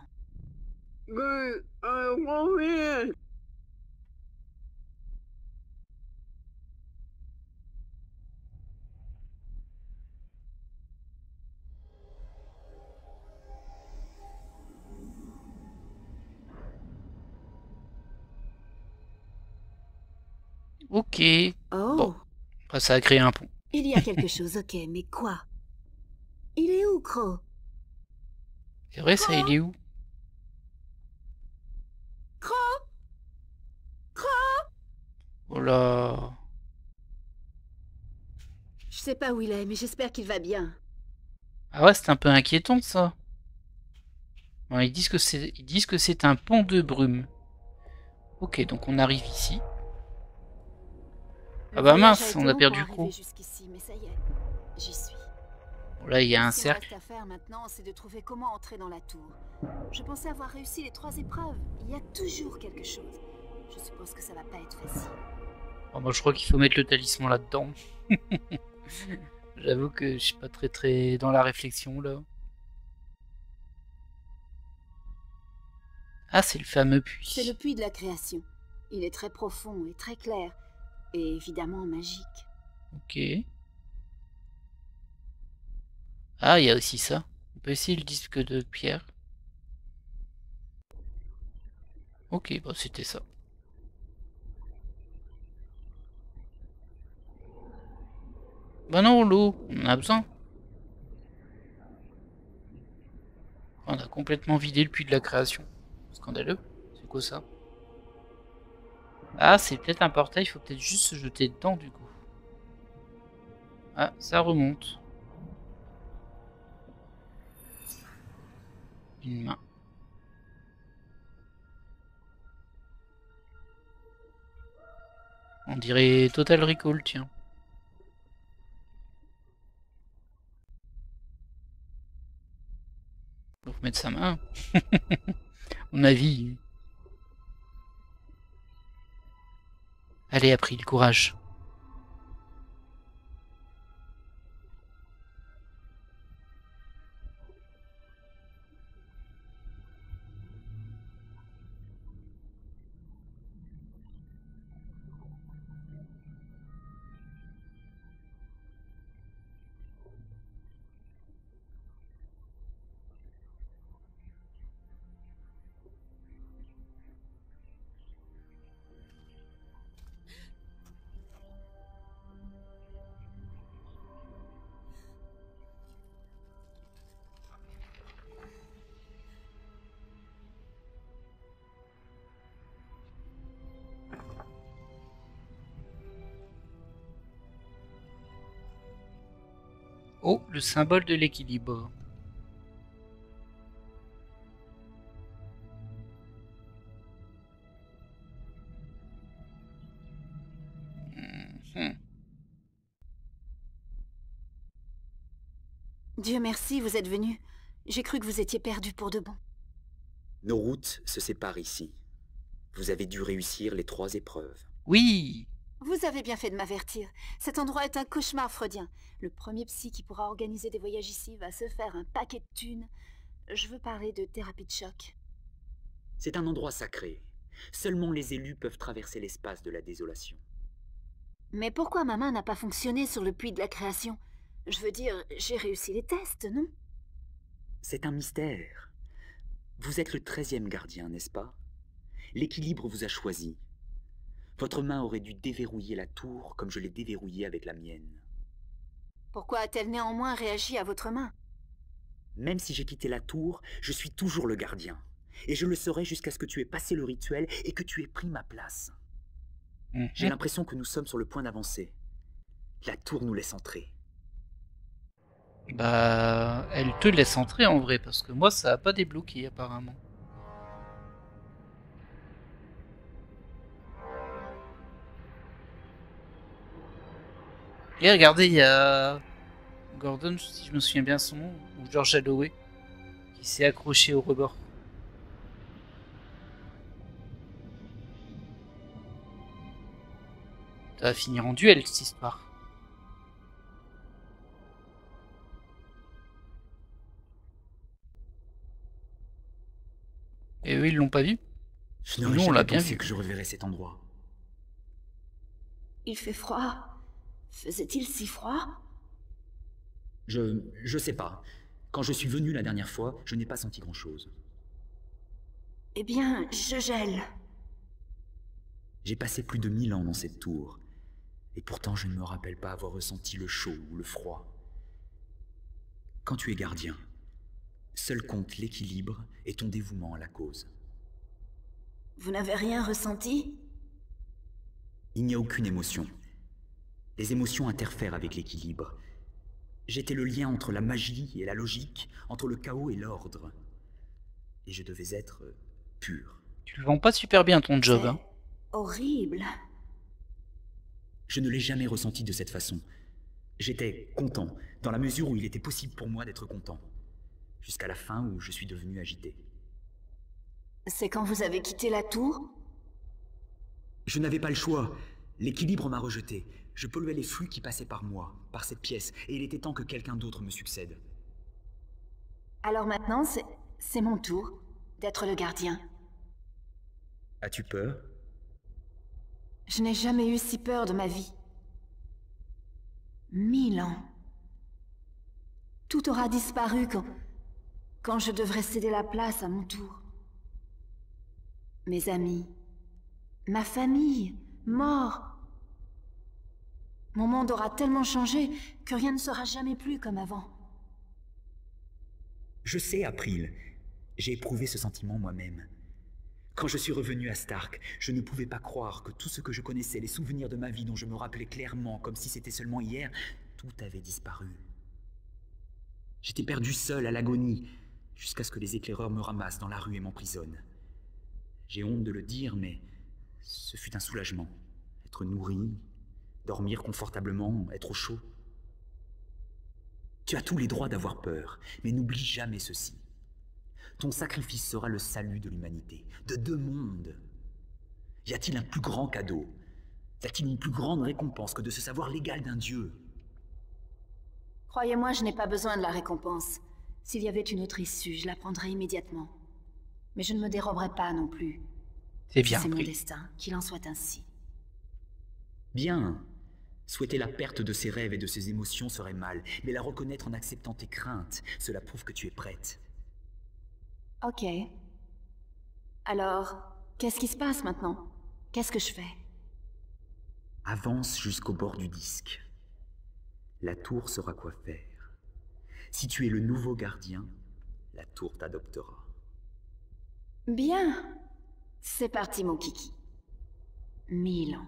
A: Ok.
B: Oh,
A: Bon. Après, ça a créé un pont.
B: il y a quelque chose, ok, mais quoi? Il est où, Crow?
A: C'est vrai, ça, il est où? Oh là.
B: Je sais pas où il est, mais j'espère qu'il va bien.
A: Ah ouais, c'est un peu inquiétant ça. Bon, ils disent que c'est un pont de brume. Ok, donc on arrive ici. Ah bah mince, on a perdu Crow.
B: Jusqu'ici, mais ça y est, j'y suis.
A: Bon, là, il y a un
B: Ce qu'il me
A: cercle.
B: reste à faire maintenant, c'est de trouver comment entrer dans la tour. Je pensais avoir réussi les 3 épreuves. Il y a toujours quelque chose. Je suppose que ça va pas être facile.
A: Bon, moi, je crois qu'il faut mettre le talisman là-dedans. J'avoue que je suis pas très dans la réflexion là. Ah, c'est le fameux puits.
B: C'est le puits de la création. Il est très profond et très clair. Et évidemment magique.
A: Ok. Ah, il y a aussi ça. On peut essayer le disque de pierre. Ok, bah c'était ça. Bah non, l'eau, on en a besoin. On a complètement vidé le puits de la création. Scandaleux. C'est quoi ça? Ah, c'est peut-être un portail, il faut peut-être juste se jeter dedans du coup. Ah, ça remonte. Une main. On dirait Total Recall, tiens. Faut remettre sa main. Mon avis. Allez, a pris le courage. Oh, le symbole de l'équilibre. Mhm.
B: Dieu merci, vous êtes venu. J'ai cru que vous étiez perdu pour de bon.
F: Nos routes se séparent ici. Vous avez dû réussir les 3 épreuves.
A: Oui.
B: Vous avez bien fait de m'avertir. Cet endroit est un cauchemar freudien. Le premier psy qui pourra organiser des voyages ici va se faire un paquet de thunes. Je veux parler de thérapie de choc.
F: C'est un endroit sacré. Seulement les élus peuvent traverser l'espace de la désolation.
B: Mais pourquoi ma main n'a pas fonctionné sur le puits de la création? Je veux dire, j'ai réussi les tests, non?
F: C'est un mystère. Vous êtes le 13e gardien, n'est-ce pas? L'équilibre vous a choisi. Votre main aurait dû déverrouiller la tour comme je l'ai déverrouillée avec la mienne.
B: Pourquoi a-t-elle néanmoins réagi à votre main?
F: Même si j'ai quitté la tour, je suis toujours le gardien. Et je le serai jusqu'à ce que tu aies passé le rituel et que tu aies pris ma place. J'ai l'impression que nous sommes sur le point d'avancer. La tour nous laisse entrer.
A: Bah, elle te laisse entrer en vrai, parce que moi ça a pas débloqué apparemment. Et regardez, il y a Gordon, si je me souviens bien son nom, ou George Holloway, qui s'est accroché au rebord. Ça va finir en duel cette histoire. Et eux ils l'ont pas vu?
F: Je n'aurais
A: Nous on
F: jamais
A: l'a bien
F: pensé
A: vu.
F: que je reverrais cet endroit.
B: Il fait froid. Faisait-il si froid?
F: Je sais pas. Quand je suis venu la dernière fois, je n'ai pas senti grand-chose.
B: Eh bien, je gèle.
F: J'ai passé plus de 1000 ans dans cette tour. Et pourtant, je ne me rappelle pas avoir ressenti le chaud ou le froid. Quand tu es gardien, seul compte l'équilibre et ton dévouement à la cause.
B: Vous n'avez rien ressenti?
F: Il n'y a aucune émotion. Les émotions interfèrent avec l'équilibre. J'étais le lien entre la magie et la logique, entre le chaos et l'ordre. Et je devais être pur.
A: Tu le vends pas super bien ton job, hein.
B: Horrible.
F: Je ne l'ai jamais ressenti de cette façon. J'étais content, dans la mesure où il était possible pour moi d'être content. Jusqu'à la fin où je suis devenu agité.
B: C'est quand vous avez quitté la tour?
F: Je n'avais pas le choix. L'équilibre m'a rejeté. Je polluais les flux qui passaient par moi, par cette pièce, et il était temps que quelqu'un d'autre me succède.
B: Alors maintenant, c'est mon tour d'être le gardien.
F: As-tu peur?
B: Je n'ai jamais eu si peur de ma vie. 1000 ans. Tout aura disparu quand je devrais céder la place à mon tour. Mes amis, ma famille, morts. Mon monde aura tellement changé que rien ne sera jamais plus comme avant.
F: Je sais, April. J'ai éprouvé ce sentiment moi-même. Quand je suis revenu à Stark, je ne pouvais pas croire que tout ce que je connaissais, les souvenirs de ma vie dont je me rappelais clairement, comme si c'était seulement hier, tout avait disparu. J'étais perdu seul à l'agonie, jusqu'à ce que les éclaireurs me ramassent dans la rue et m'emprisonnent. J'ai honte de le dire, mais ce fut un soulagement. Être nourri, dormir confortablement, être au chaud. Tu as tous les droits d'avoir peur, mais n'oublie jamais ceci. Ton sacrifice sera le salut de l'humanité, de deux mondes. Y a-t-il un plus grand cadeau? Y a-t-il une plus grande récompense que de se savoir l'égal d'un dieu?
B: Croyez-moi, je n'ai pas besoin de la récompense. S'il y avait une autre issue, je la prendrais immédiatement. Mais je ne me déroberai pas non plus.
A: C'est bien.
B: C'est mon destin, qu'il en soit ainsi.
F: Bien. Souhaiter la perte de ses rêves et de ses émotions serait mal, mais la reconnaître en acceptant tes craintes, cela prouve que tu es prête.
B: Ok. Alors, qu'est-ce qui se passe maintenant? Qu'est-ce que je fais?
F: Avance jusqu'au bord du disque. La tour saura quoi faire. Si tu es le nouveau gardien, la tour t'adoptera.
B: Bien. C'est parti, mon kiki. 1000 ans.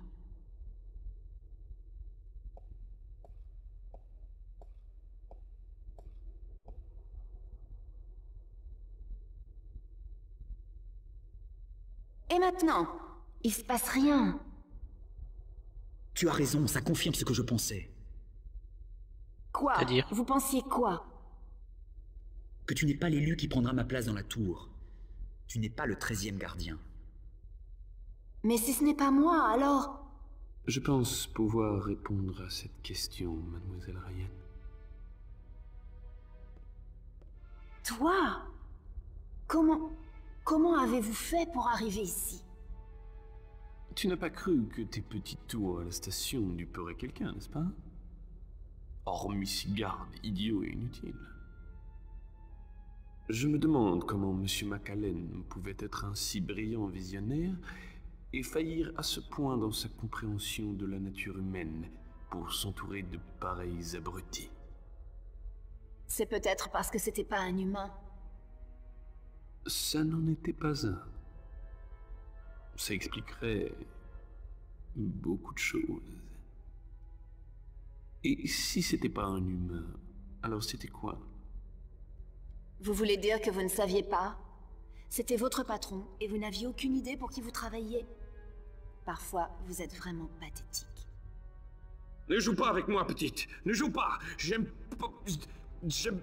B: Et maintenant, il se passe rien.
F: Tu as raison, ça confirme ce que je pensais.
B: Quoi?
A: C'est-à-dire?
B: Vous pensiez quoi?
F: Que tu n'es pas l'élu qui prendra ma place dans la tour. Tu n'es pas le 13e gardien.
B: Mais si ce n'est pas moi, alors...
G: Je pense pouvoir répondre à cette question, mademoiselle Ryan.
B: Toi? Comment avez-vous fait pour arriver ici?
G: Tu n'as pas cru que tes petits tours à la station duperaient quelqu'un, n'est-ce pas? Hormis ces gardes idiots et inutiles. Je me demande comment M. McAllen pouvait être un si brillant visionnaire et faillir à ce point dans sa compréhension de la nature humaine pour s'entourer de pareils abrutis.
B: C'est peut-être parce que c'était pas un humain.
G: Ça n'en était pas un. Ça expliquerait beaucoup de choses. Et si c'était pas un humain, alors c'était quoi?
B: Vous voulez dire que vous ne saviez pas? C'était votre patron et vous n'aviez aucune idée pour qui vous travailliez. Parfois, vous êtes vraiment pathétique.
G: Ne joue pas avec moi, petite. Ne joue pas. J'aime pas... J'aime...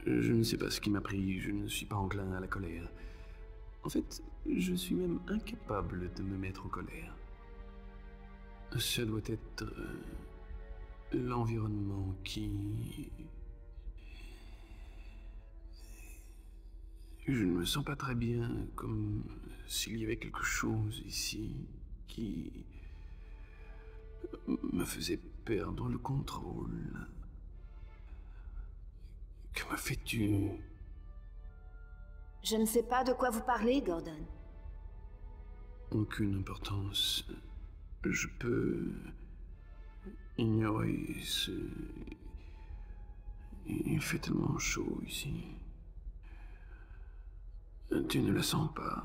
G: Je ne sais pas ce qui m'a pris. Je ne suis pas enclin à la colère. En fait, je suis même incapable de me mettre en colère. Ça doit être... l'environnement qui... Je ne me sens pas très bien, comme s'il y avait quelque chose ici qui me faisait perdre le contrôle. Que me fais-tu?
B: Je ne sais pas de quoi vous parlez, Gordon.
G: Aucune importance. Je peux ignorer ce... Il fait tellement chaud ici. Tu ne la sens pas,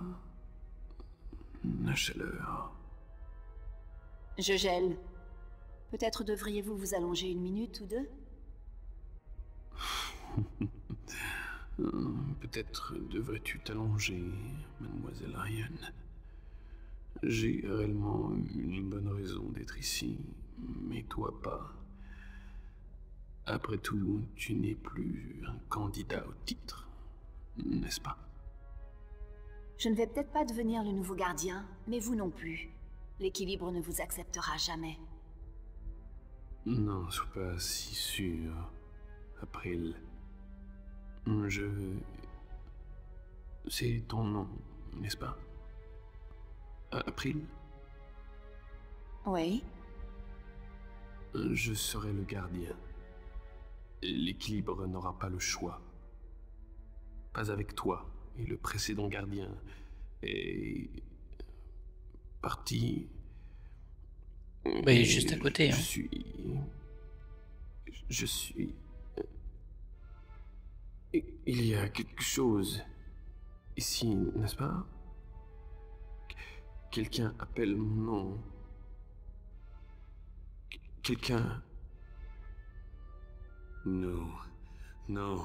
G: la chaleur.
B: Je gèle. Peut-être devriez-vous vous allonger 1 minute ou 2?
G: Peut-être devrais-tu t'allonger, mademoiselle Ryan. J'ai réellement une bonne raison d'être ici, mais toi pas. Après tout, tu n'es plus un candidat au titre, n'est-ce pas?
B: Je ne vais peut-être pas devenir le nouveau gardien, mais vous non plus. L'équilibre ne vous acceptera jamais.
G: N'en sois pas si sûr, April. C'est ton nom, n'est-ce pas? April?
B: Oui.
G: Je serai le gardien. L'équilibre n'aura pas le choix. Pas avec toi. Et le précédent gardien est parti.
A: Bah, il est juste à côté.
G: Je
A: Hein.
G: suis... Il y a quelque chose ici, n'est-ce pas? Quelqu'un appelle mon nom. Quelqu'un... Non, non,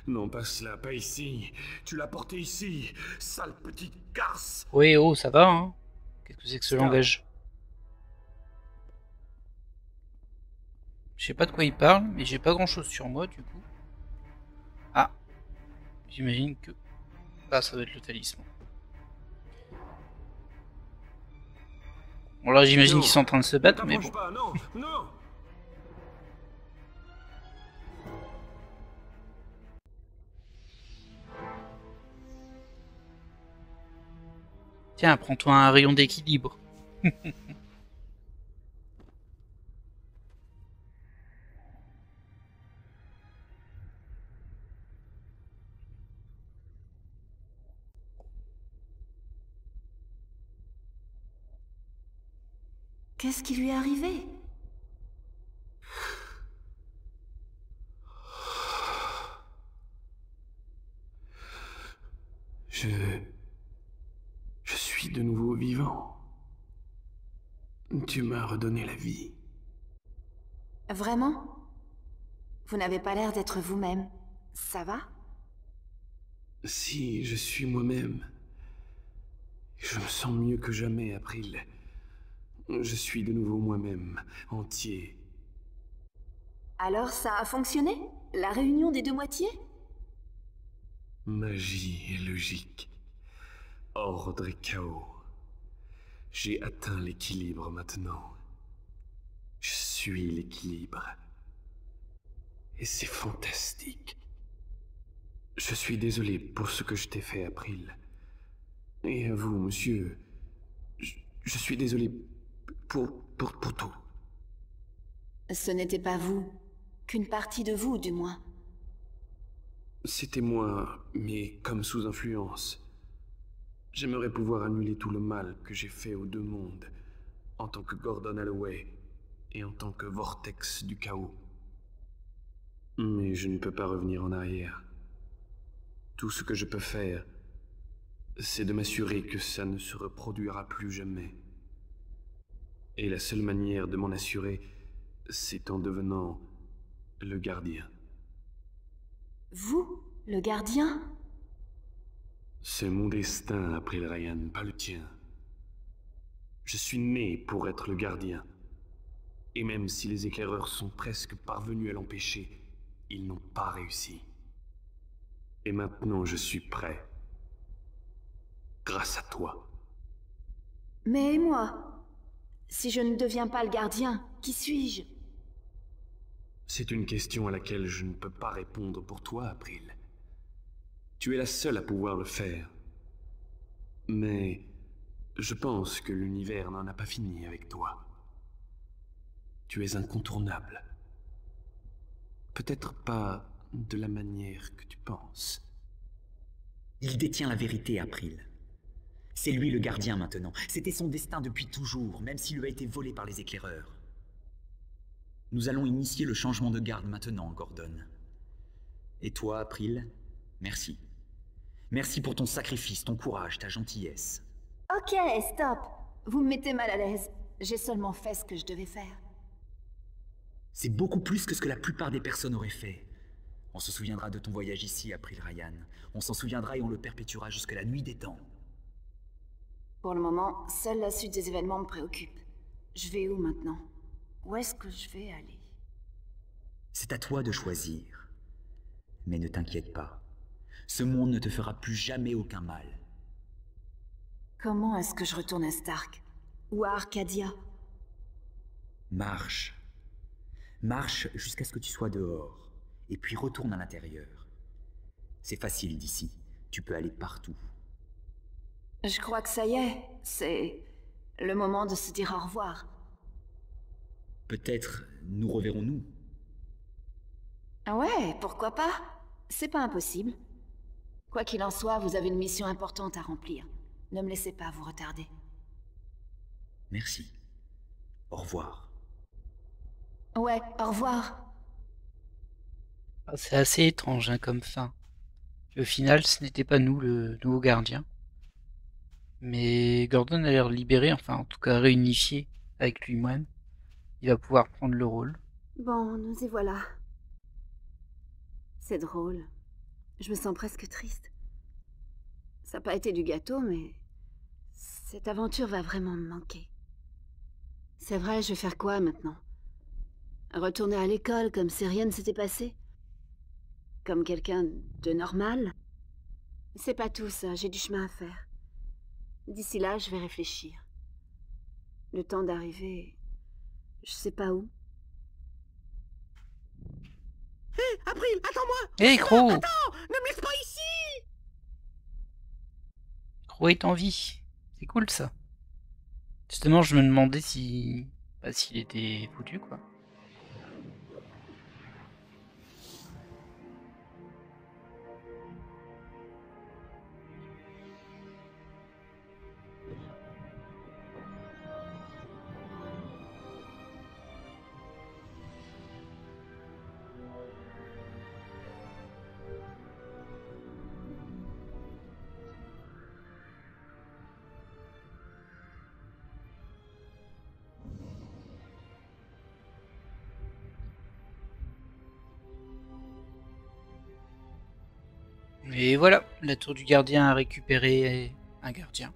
G: non, pas cela, pas ici. Tu l'as porté ici, sale petite garce.
A: Oui, oh, ça va, hein. Qu'est-ce que c'est que ce langage? Je sais pas de quoi il parle, mais j'ai pas grand-chose sur moi, du coup. Ah, j'imagine que... Ah, ça doit être le talisman. Bon, là, j'imagine qu'ils sont en train de se battre, mais bon.
G: Pas, non, non.
A: Tiens, prends-toi un rayon d'équilibre.
B: Qu'est-ce qui lui est arrivé?
G: Je suis de nouveau vivant. Tu m'as redonné la vie.
B: Vraiment? Vous n'avez pas l'air d'être vous-même. Ça va?
G: Si, je suis moi-même. Je me sens mieux que jamais, April. Je suis de nouveau moi-même, entier.
B: Alors ça a fonctionné? La réunion des deux moitiés?
G: Magie et logique. Ordre et chaos. J'ai atteint l'équilibre maintenant. Je suis l'équilibre. Et c'est fantastique. Je suis désolé pour ce que je t'ai fait, April. Et à vous, monsieur. Je suis désolé pour tout.
B: Ce n'était pas vous. Qu'une partie de vous, du moins.
G: C'était moi, mais comme sous influence. J'aimerais pouvoir annuler tout le mal que j'ai fait aux deux mondes, en tant que Gordon Alloway et en tant que vortex du chaos. Mais je ne peux pas revenir en arrière. Tout ce que je peux faire, c'est de m'assurer que ça ne se reproduira plus jamais. Et la seule manière de m'en assurer, c'est en devenant le gardien.
B: Vous? Le gardien?
G: C'est mon destin, April Ryan, pas le tien. Je suis né pour être le gardien. Et même si les éclaireurs sont presque parvenus à l'empêcher, ils n'ont pas réussi. Et maintenant je suis prêt. Grâce à toi.
B: Mais moi? Si je ne deviens pas le gardien, qui suis-je?
G: C'est une question à laquelle je ne peux pas répondre pour toi, April. Tu es la seule à pouvoir le faire. Mais je pense que l'univers n'en a pas fini avec toi. Tu es incontournable. Peut-être pas de la manière que tu penses.
F: Il détient la vérité, April. C'est lui le gardien maintenant. C'était son destin depuis toujours, même s'il lui a été volé par les éclaireurs. Nous allons initier le changement de garde maintenant, Gordon. Et toi, April, merci. Merci pour ton sacrifice, ton courage, ta gentillesse.
B: Ok, stop. Vous me mettez mal à l'aise. J'ai seulement fait ce que je devais faire.
F: C'est beaucoup plus que ce que la plupart des personnes auraient fait. On se souviendra de ton voyage ici, April Ryan. On s'en souviendra et on le perpétuera jusqu'à la nuit des temps.
B: Pour le moment, seule la suite des événements me préoccupe. Je vais où maintenant? Où est-ce que je vais aller?
F: C'est à toi de choisir. Mais ne t'inquiète pas. Ce monde ne te fera plus jamais aucun mal.
B: Comment est-ce que je retourne à Stark? Ou à Arcadia?
F: Marche. Marche jusqu'à ce que tu sois dehors. Et puis retourne à l'intérieur. C'est facile d'ici. Tu peux aller partout.
B: Je crois que ça y est. C'est le moment de se dire au revoir.
F: Peut-être nous reverrons-nous.
B: Ah ouais, pourquoi pas? C'est pas impossible. Quoi qu'il en soit, vous avez une mission importante à remplir. Ne me laissez pas vous retarder.
F: Merci. Au revoir.
B: Ouais, au revoir.
A: Ah, c'est assez étrange hein, comme fin. Au final, ce n'était pas nous le nouveau gardien. Mais Gordon a l'air libéré, enfin en tout cas réunifié avec lui-même. Il va pouvoir prendre le rôle.
B: Bon, nous y voilà. C'est drôle. Je me sens presque triste. Ça n'a pas été du gâteau, mais cette aventure va vraiment me manquer. C'est vrai, je vais faire quoi maintenant? Retourner à l'école comme si rien ne s'était passé? Comme quelqu'un de normal? C'est pas tout ça, j'ai du chemin à faire. D'ici là, je vais réfléchir. Le temps d'arriver, je sais pas où.
E: Hé, April, attends-moi!
A: Hé, Crow!
E: Attends! Ne me laisse pas ici!
A: Crow est en vie. C'est cool ça. Justement, je me demandais si... bah, s'il était foutu, quoi. Et voilà, la tour du gardien a récupéré un gardien.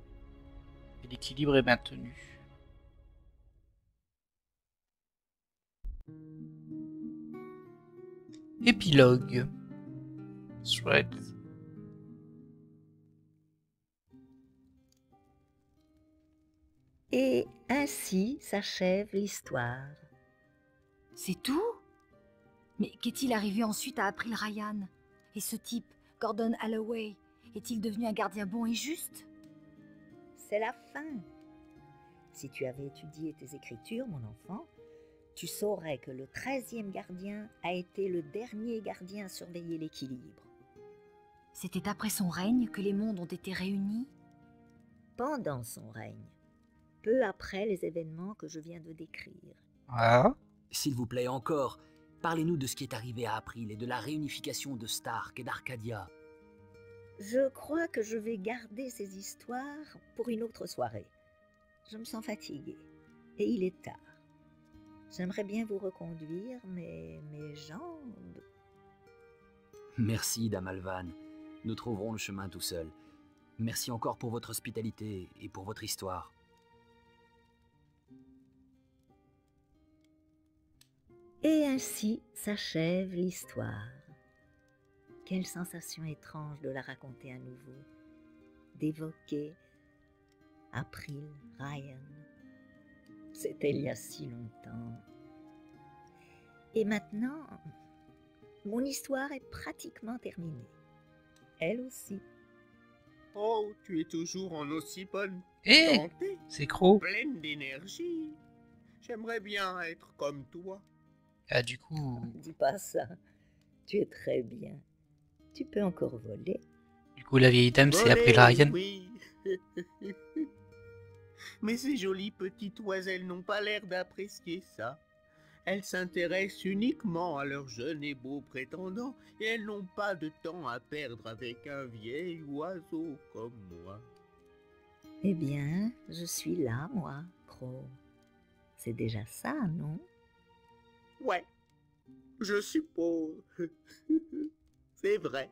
A: Et l'équilibre est maintenu. Épilogue. Threads.
H: Et ainsi s'achève l'histoire.
I: C'est tout? Mais qu'est-il arrivé ensuite à April Ryan? Et ce type, Gordon Holloway, est-il devenu un gardien bon et juste?
H: C'est la fin. Si tu avais étudié tes écritures, mon enfant, tu saurais que le 13e gardien a été le dernier gardien à surveiller l'équilibre.
I: C'était après son règne que les mondes ont été réunis?
H: Pendant son règne, peu après les événements que je viens de décrire.
A: Ah.
J: S'il vous plaît, encore, parlez-nous de ce qui est arrivé à April et de la réunification de Stark et d'Arcadia.
H: Je crois que je vais garder ces histoires pour une autre soirée. Je me sens fatiguée et il est tard. J'aimerais bien vous reconduire, mais mes jambes...
J: Merci, Dame Alvan. Nous trouverons le chemin tout seuls. Merci encore pour votre hospitalité et pour votre histoire.
H: Et ainsi s'achève l'histoire. Quelle sensation étrange de la raconter à nouveau, d'évoquer April Ryan. C'était il y a si longtemps. Et maintenant, mon histoire est pratiquement terminée. Elle aussi.
E: Oh, tu es toujours en aussi bonne
A: Hé,
E: santé,
A: c'est Crow.
E: pleine d'énergie. J'aimerais bien être comme toi.
A: Ah, du coup...
H: Dis pas ça. Tu es très bien. Tu peux encore voler.
A: Du coup, la vieille dame, c'est
E: Voler,
A: April Ryan.
E: oui. Mais ces jolies petites oiselles n'ont pas l'air d'apprécier ça. Elles s'intéressent uniquement à leur jeune et beau prétendant, et elles n'ont pas de temps à perdre avec un vieil oiseau comme moi.
H: Eh bien, je suis là, moi, Crow. C'est déjà ça, non?
E: Ouais, je suppose. C'est vrai.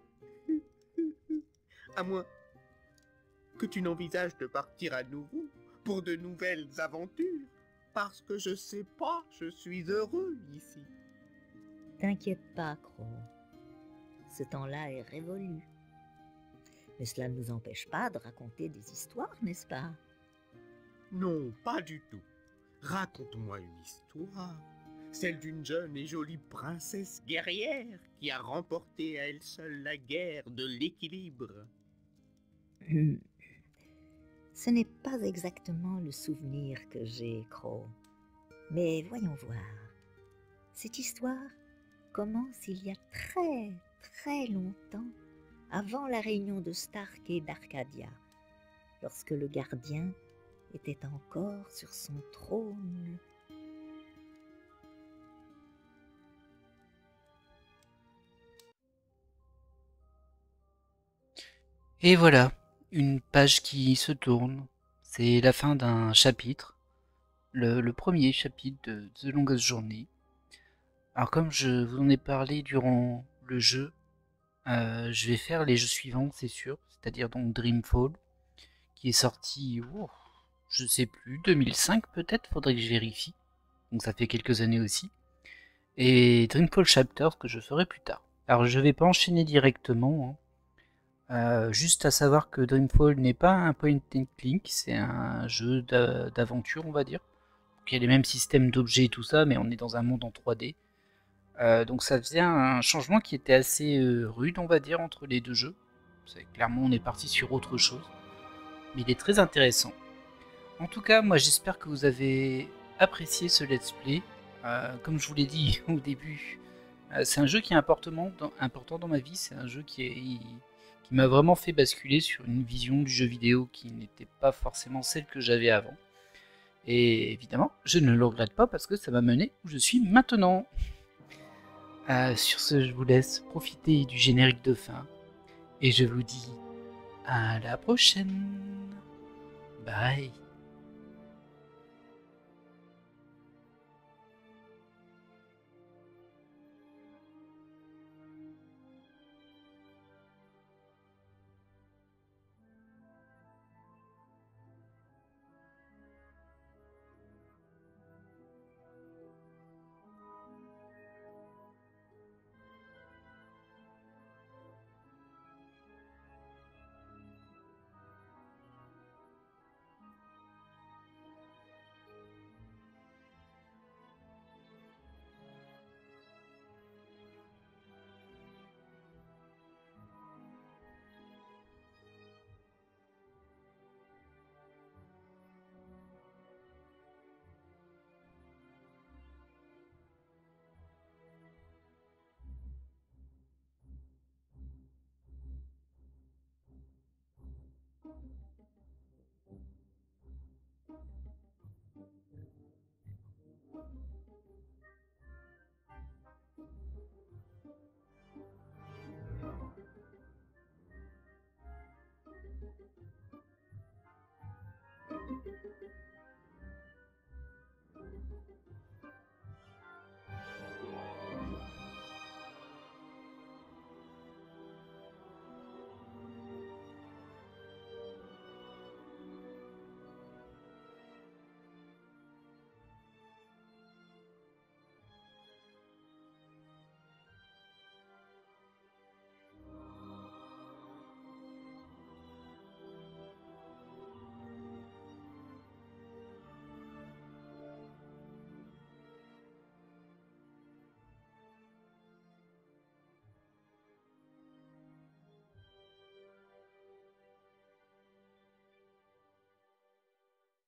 E: À moins que tu n'envisages de partir à nouveau pour de nouvelles aventures. Parce que je sais pas, je suis heureux ici.
H: T'inquiète pas, Crow. Ce temps-là est révolu. Mais cela ne nous empêche pas de raconter des histoires, n'est-ce pas?
E: Non, pas du tout. Raconte-moi une histoire. Celle d'une jeune et jolie princesse guerrière qui a remporté à elle seule la guerre de l'équilibre.
H: Ce n'est pas exactement le souvenir que j'ai, Crow. Mais voyons voir. Cette histoire commence il y a très, très longtemps, avant la réunion de Stark et d'Arcadia, lorsque le gardien était encore sur son trône.
A: Et voilà, une page qui se tourne. C'est la fin d'un chapitre, le premier chapitre de The Longest Journey. Alors comme je vous en ai parlé durant le jeu, je vais faire les jeux suivants, c'est sûr, c'est-à-dire donc Dreamfall, qui est sorti, je sais plus, 2005 peut-être, faudrait que je vérifie, donc ça fait quelques années aussi, et Dreamfall Chapters que je ferai plus tard. Alors je vais pas enchaîner directement, juste à savoir que Dreamfall n'est pas un point and click, c'est un jeu d'aventure on va dire, il y a les mêmes systèmes d'objets et tout ça, mais on est dans un monde en 3D. Donc ça faisait un changement qui était assez rude on va dire entre les deux jeux. Clairement on est parti sur autre chose, mais il est très intéressant. En tout cas moi j'espère que vous avez apprécié ce let's play. Comme je vous l'ai dit au début, c'est un jeu qui est important dans ma vie, c'est un jeu qui m'a vraiment fait basculer sur une vision du jeu vidéo qui n'était pas forcément celle que j'avais avant. Et évidemment je ne le regrette pas parce que ça m'a mené où je suis maintenant. Sur ce, je vous laisse profiter du générique de fin et je vous dis à la prochaine. Bye.